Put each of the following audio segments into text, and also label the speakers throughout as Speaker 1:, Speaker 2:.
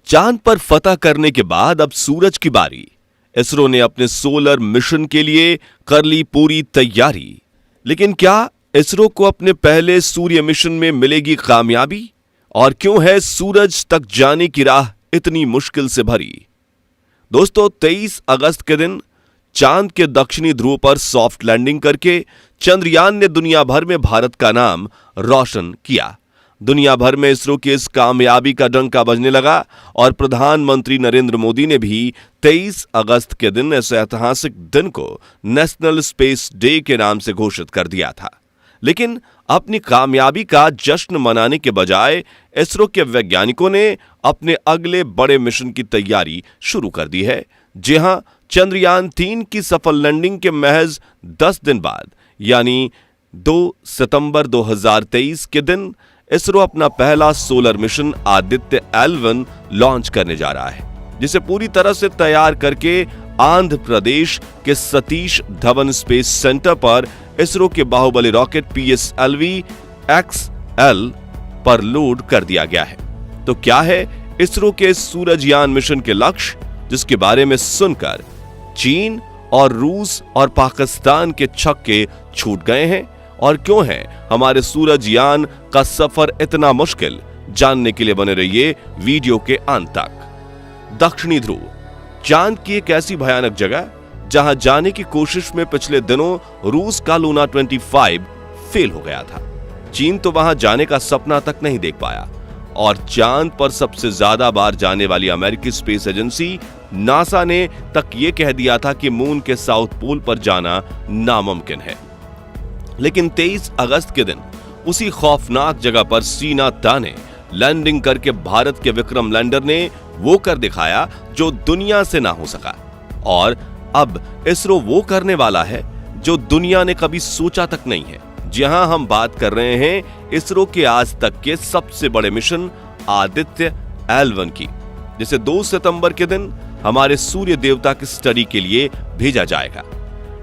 Speaker 1: चांद पर फतह करने के बाद अब सूरज की बारी। इसरो ने अपने सोलर मिशन के लिए कर ली पूरी तैयारी। लेकिन क्या इसरो को अपने पहले सूर्य मिशन में मिलेगी कामयाबी? और क्यों है सूरज तक जाने की राह इतनी मुश्किल से भरी? दोस्तों, 23 अगस्त के दिन चांद के दक्षिणी ध्रुव पर सॉफ्ट लैंडिंग करके चंद्रयान ने दुनिया भर में भारत का नाम रोशन किया। दुनिया भर में इसरो की इस कामयाबी का डंका बजने लगा और प्रधानमंत्री नरेंद्र मोदी ने भी 23 अगस्त के दिन इस ऐतिहासिक दिन को नेशनल स्पेस डे के नाम से घोषित कर दिया था। लेकिन अपनी कामयाबी का जश्न मनाने के बजाय इसरो के वैज्ञानिकों ने अपने अगले बड़े मिशन की तैयारी शुरू कर दी है। जी हां, चंद्रयान 3 की सफल लैंडिंग के महज 10 दिन बाद यानी 2 सितंबर 2023 के दिन इसरो अपना पहला solar mission Aditya L1 launch करने जा रहा है, जिसे पूरी तरह से तैयार करके आंध्र प्रदेश के सतीश धवन स्पेस सेंटर पर इसरो के बाहुबली रॉकेट PSLV-XL पर लोड कर दिया गया है। तो क्या है इसरो के सूरजयान मिशन के लक्ष्य, जिसके बारे में सुनकर चीन और रूस और पाकिस्तान के छक्के छूट गए हैं? और क्यों है हमारे सूरजयान का सफर इतना मुश्किल? जानने के लिए बने रहिए वीडियो के अंत तक। दक्षिणी ध्रुव चांद की एक ऐसी भयानक जगह जहां जाने की कोशिश में पिछले दिनों रूस का लूना 25 फेल हो गया था। चीन तो वहां जाने का सपना तक नहीं देख पाया और चांद पर सबसे ज्यादा बार जाने वाली अमेरिकी स्पेस एजेंसी नासा ने तक ये कह दिया था कि मून के साउथ पोल पर जाना नामुमकिन है। लेकिन 23 अगस्त के दिन उसी खौफनाक जगह पर सीना ताने लैंडिंग करके भारत के विक्रम लैंडर ने वो कर दिखाया जो दुनिया से ना हो सका। और अब इसरो वो करने वाला है जो दुनिया ने कभी सोचा तक नहीं है। जहां हम बात कर रहे हैं इसरो के आज तक के सबसे बड़े मिशन आदित्य L1 की, जिसे 2 सितंबर के दिन हमारे सूर्य देवता की स्टडी के लिए भेजा जाएगा।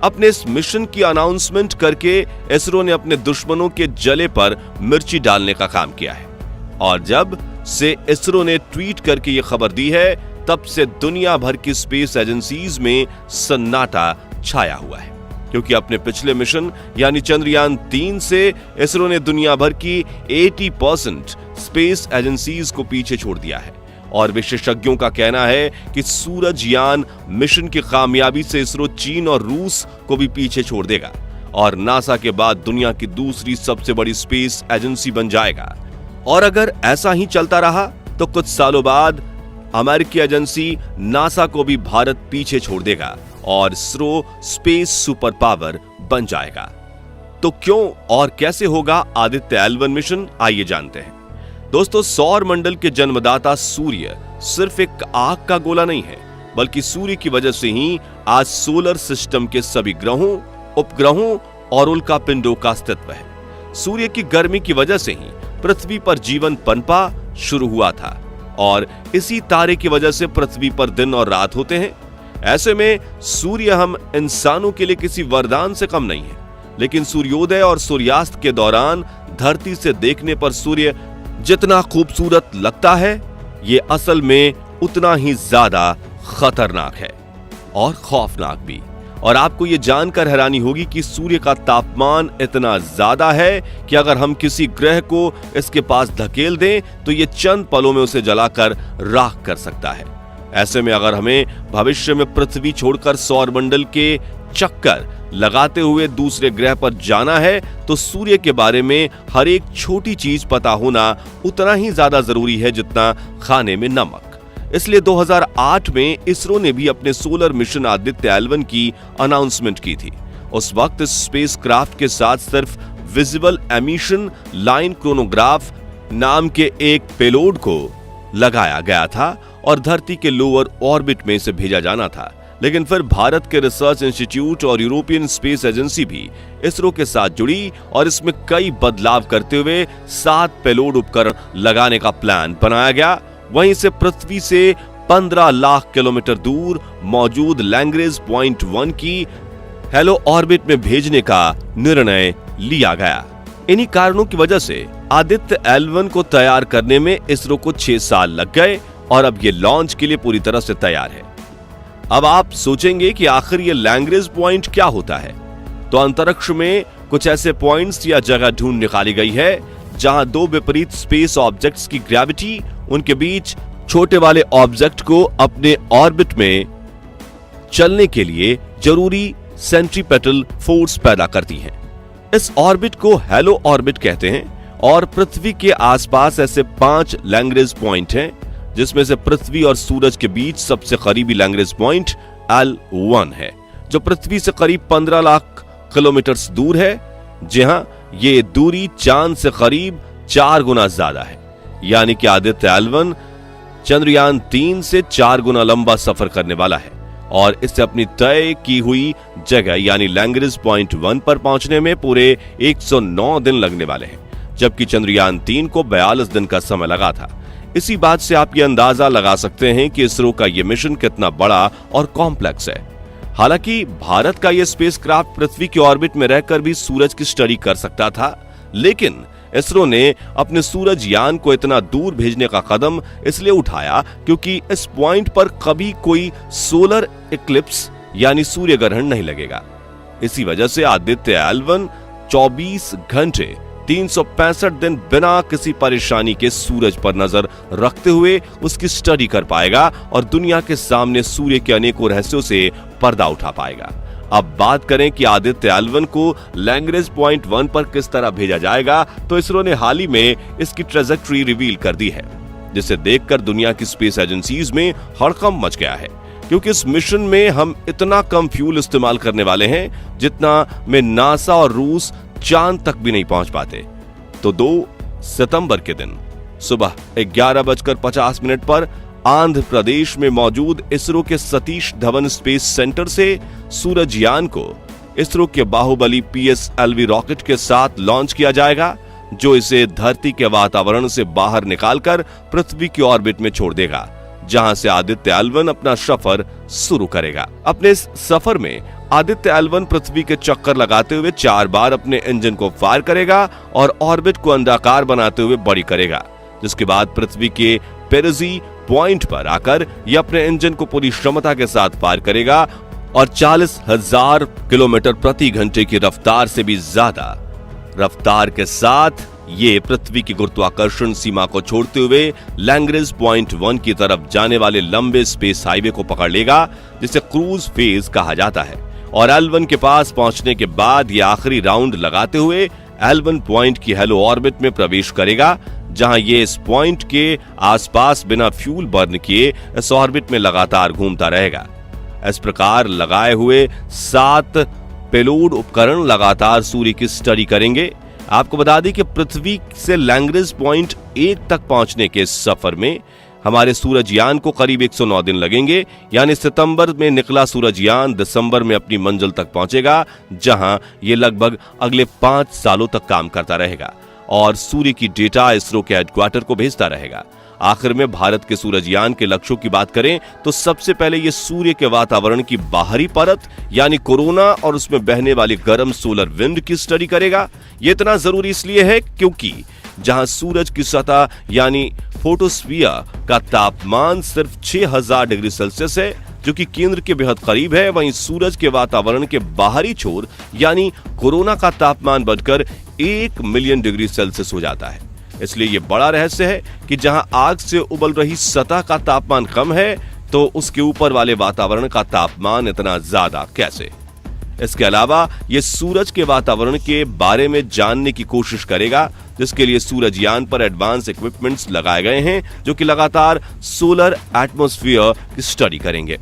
Speaker 1: अपने इस मिशन की अनाउंसमेंट करके इसरो ने अपने दुश्मनों के जले पर मिर्ची डालने का काम किया है। और जब से इसरो ने ट्वीट करके यह खबर दी है, तब से दुनिया भर की स्पेस एजेंसीज में सन्नाटा छाया हुआ है, क्योंकि अपने पिछले मिशन यानी चंद्रयान 3 से इसरो ने दुनिया भर की 80% स्पेस एजेंसीज को पीछे छोड़ दिया है। और विशेषज्ञों का कहना है कि सूरजयान मिशन की कामयाबी से इसरो चीन और रूस को भी पीछे छोड़ देगा और नासा के बाद दुनिया की दूसरी सबसे बड़ी स्पेस एजेंसी बन जाएगा। और अगर ऐसा ही चलता रहा तो कुछ सालों बाद अमेरिकी एजेंसी नासा को भी भारत पीछे छोड़ देगा और इसरो स्पेस सुपर पावर बन जाएगा। तो क्यों और कैसे होगा आदित्य L1 मिशन, आइए जानते हैं। दोस्तों, सौर मंडल के जन्मदाता सूर्य सिर्फ एक आग का गोला नहीं है, बल्कि सूर्य की वजह से ही आज सोलर सिस्टम के सभी ग्रहों, उपग्रहों और उल्कापिंडों का अस्तित्व है। सूर्य की गर्मी की वजह से ही पृथ्वी पर जीवन पनपा शुरू हुआ था और इसी तारे की वजह से पृथ्वी पर दिन और रात होते हैं। ऐसे में सूर्य हम इंसानों के लिए किसी वरदान से कम नहीं है। लेकिन सूर्योदय और सूर्यास्त के दौरान धरती से देखने पर सूर्य जितना खूबसूरत लगता है, ये असल में उतना ही ज्यादा खतरनाक है और खौफनाक भी। और आपको ये जानकर हैरानी होगी कि सूर्य का तापमान इतना ज्यादा है कि अगर हम किसी ग्रह को इसके पास धकेल दें तो ये चंद पलों में उसे जलाकर राख कर सकता है। ऐसे में अगर हमें भविष्य में पृथ्वी छोड़कर सौर मंडल के चक्कर लगाते हुए दूसरे ग्रह पर जाना है तो सूर्य के बारे में हर एक छोटी चीज पता होना उतना ही ज्यादा जरूरी है जितना खाने में नमक। इसलिए 2008 में इसरो ने भी अपने सोलर मिशन आदित्य L1 की अनाउंसमेंट की थी। उस वक्त स्पेसक्राफ्ट के साथ सिर्फ विजिबल एमिशन लाइन क्रोनोग्राफ नाम के एक पेलोड को लगाया गया था और धरती के लोअर ऑर्बिट में इसे भेजा जाना था। लेकिन फिर भारत के रिसर्च इंस्टीट्यूट और यूरोपियन स्पेस एजेंसी भी इसरो के साथ जुड़ी और इसमें कई बदलाव करते हुए 7 पेलोड उपकरण लगाने का प्लान बनाया गया। वहीं से पृथ्वी से 15 लाख किलोमीटर दूर मौजूद लैग्रेंज पॉइंट 1 की हेलो ऑर्बिट में भेजने का निर्णय लिया गया। इन्हीं कारणों की वजह से आदित्य L1 को तैयार करने में इसरो को 6 साल लग गए और अब ये लॉन्च के लिए पूरी तरह से तैयार है। अब आप सोचेंगे कि आखिर ये लैग्रेंज पॉइंट क्या होता है? तो अंतरिक्ष में कुछ ऐसे पॉइंट्स या जगह ढूंढ निकाली गई है जहां दो विपरीत स्पेस ऑब्जेक्ट्स की ग्रेविटी उनके बीच छोटे वाले ऑब्जेक्ट को अपने ऑर्बिट में चलने के लिए जरूरी सेंट्रीपेटल फोर्स पैदा करती है। इस ऑर्बिट को हेलो ऑर्बिट कहते हैं और पृथ्वी के आसपास ऐसे 5 लैग्रेंज पॉइंट हैं, जिसमें से पृथ्वी और सूरज के बीच सबसे करीबी लैग्रेंज पॉइंट L1 है, जो पृथ्वी से करीब 15 लाख किलोमीटर दूर है। जी हां, ये दूरी चांद से करीब 4 गुना ज्यादा है, यानी कि आदित्य L1 चंद्रयान 3 से 4 गुना लंबा सफर करने वाला है और इससे अपनी तय की हुई जगह यानी लैग्रेंज पॉइंट 1 पर पहुंचने में पूरे 109 दिन लगने वाले हैं, जबकि चंद्रयान 3 को 42 दिन का समय लगा था। इसी बात से आप ये अंदाजा लगा सकते हैं कि इसरो का ये मिशन कितना बड़ा और कॉम्प्लेक्स है। हालांकि भारत का ये स्पेसक्राफ्ट पृथ्वी के ऑर्बिट में रहकर भी सूरज की स्टडी कर सकता था, लेकिन इसरो ने अपने सूरज यान को इतना दूर भेजने का कदम इसलिए उठाया क्योंकि इस पॉइंट पर कभी कोई सोलर इक्लिप्स यानी सूर्य ग्रहण नहीं लगेगा। इसी वजह से आदित्य L1 24 घंटे 365 दिन बिना किसी परेशानी के सूरज पर नजर रखते हुए उसकी स्टडी कर पाएगा और दुनिया के सामने सूर्य के अनेकों रहस्यों से पर्दा उठा पाएगा। अब बात करें कि आदित्य L1 को लैग्रेंज पॉइंट 1 पर किस तरह भेजा जाएगा, तो इसरो ने हाल ही में इसकी ट्रेजेक्टरी रिवील कर दी है, जिसे देखकर दुनिया की स्पेस एजेंसीज में हड़कंप मच गया है, क्योंकि इस मिशन में हम इतना कम फ्यूल इस्तेमाल करने वाले हैं जितना में नासा और रूस चांद तक भी नहीं पहुंच पाते। तो 2 सितंबर के दिन सुबह 11:50 पर आंध्र प्रदेश में मौजूद इसरो के सतीश धवन स्पेस सेंटर से सूरज यान को इसरो के बाहुबली PSLV रॉकेट के साथ लॉन्च किया जाएगा, जो इसे धरती के वातावरण से बाहर निकालकर पृथ्वी की ऑर्बिट में छोड़ देगा, जहां से आदित्य L1 अपना सफर शुरू करेगा। अपने इस सफर में आदित्य L1 पृथ्वी के चक्कर लगाते हुए 4 बार अपने इंजन को फायर करेगा और ऑर्बिट को अंडाकार बनाते हुए बड़ी करेगा, जिसके बाद पृथ्वी के पेरिजी पॉइंट पर आकर यह अपने इंजन को पूरी क्षमता के साथ फायर करेगा और 40,000 किलोमीटर प्रति घंटे की रफ्तार से भी ज्यादा रफ्तार के साथ ये पृथ्वी की गुरुत्वाकर्षण सीमा को छोड़ते हुए लैग्रेंज पॉइंट 1 की तरफ जाने वाले लंबे स्पेस हाईवे को पकड़ लेगा, जिसे क्रूज फेज कहा जाता है। और L1 के पास पहुंचने के बाद ये आखिरी राउंड लगाते हुए L1 पॉइंट की हेलो ऑर्बिट में प्रवेश करेगा, जहां ये इस पॉइंट के आसपास बिना फ्यूल बर्न किए इस ऑर्बिट में लगातार घूमता रहेगा। इस प्रकार लगाए हुए 7 पेलोड उपकरण लगातार सूर्य की स्टडी करेंगे। आपको बता दें कि पृथ्वी से लैग्रेंज पॉइंट 1 तक पहुंचने के सफर में हमारे सूरजयान को करीब 109 दिन लगेंगे, यानी सितंबर में निकला सूरजयान दिसंबर में अपनी मंजिल तक पहुंचेगा, जहां ये लगभग अगले 5 सालों तक काम करता रहेगा और सूर्य की डेटा इसरो के हेडक्वार्टर को भेजता रहेगा। आखिर में भारत के सूरजयान के लक्ष्यों की बात करें तो सबसे पहले ये सूर्य के वातावरण की बाहरी परत यानी कोरोना और उसमें बहने वाली गर्म सोलर विंड की स्टडी करेगा। ये इतना जरूरी इसलिए है क्योंकि जहां सूरज की सतह यानी फोटोस्फीयर का तापमान सिर्फ 6000 डिग्री सेल्सियस है, जो कि केंद्र के बेहद करीब है, वहीं सूरज के वातावरण के बाहरी छोर यानी कोरोना का तापमान बढ़कर 1 मिलियन डिग्री सेल्सियस हो जाता है। इसलिए यह बड़ा रहस्य है कि जहां आग से उबल रही सतह का तापमान कम है, तो उसके ऊपर वाले वातावरण का तापमान इतना ज्यादा कैसे। इसके अलावा यह सूरज के वातावरण के बारे में जानने की कोशिश करेगा, जिसके लिए सूरजयान पर एडवांस इक्विपमेंट्स लगाए गए हैं, जो कि लगातार सोलर एटमॉस्फेयर की स्टडी करेंगे।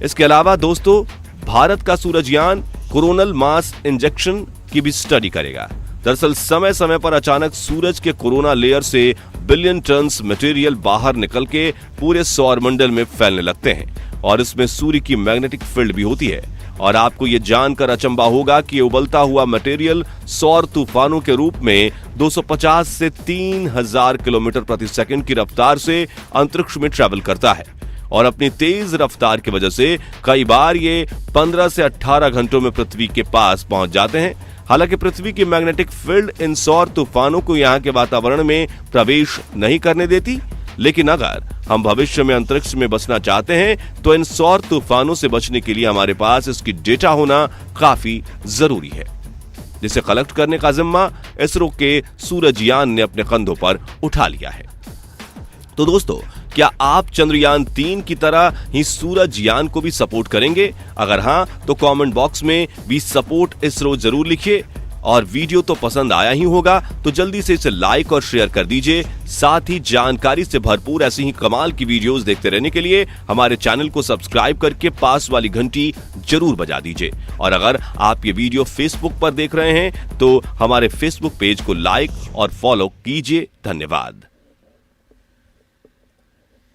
Speaker 1: इसके अलावा दोस्तों, भारत का सूरजयान कोरोनल मास इंजेक्शन की भी स्टडी करेगा। दरअसल समय समय पर अचानक सूरज के कोरोना लेयर से बिलियन टन्स मटेरियल बाहर निकल के पूरे सौरमंडल में फैलने लगते हैं और इसमें सूर्य की मैग्नेटिक फील्ड भी होती है। और आपको ये जानकर अचंभा होगा कि उबलता हुआ मटेरियल सौर तूफानों के रूप में 250 से 3000 किलोमीटर प्रति सेकंड की रफ्तार से अंतरिक्ष में ट्रैवल करता है और अपनी तेज रफ्तार की वजह से कई बार ये 15 से 18 घंटों में पृथ्वी के पास पहुंच जाते हैं। हालांकि पृथ्वी की मैग्नेटिक फील्ड इन सौर तूफानों को यहाँ के वातावरण में प्रवेश नहीं करने देती, लेकिन अगर हम भविष्य में अंतरिक्ष में बसना चाहते हैं तो इन सौर तूफानों से बचने के लिए हमारे पास इसकी डेटा होना काफी जरूरी है, जिसे कलेक्ट करने का जिम्मा इसरो के सूरजयान ने अपने कंधों पर उठा लिया है। तो दोस्तों, क्या आप चंद्रयान 3 की तरह ही सूरजयान को भी सपोर्ट करेंगे? अगर हां तो कमेंट बॉक्स में वी सपोर्ट इसरो जरूर लिखिए। और वीडियो तो पसंद आया ही होगा तो जल्दी से इसे लाइक और शेयर कर दीजिए। साथ ही जानकारी से भरपूर ऐसी ही कमाल की वीडियोस देखते रहने के लिए हमारे चैनल को सब्सक्राइब करके पास वाली घंटी जरूर बजा दीजिए। और अगर आप ये वीडियो फेसबुक पर देख रहे हैं तो हमारे फेसबुक पेज को लाइक और फॉलो कीजिए। धन्यवाद।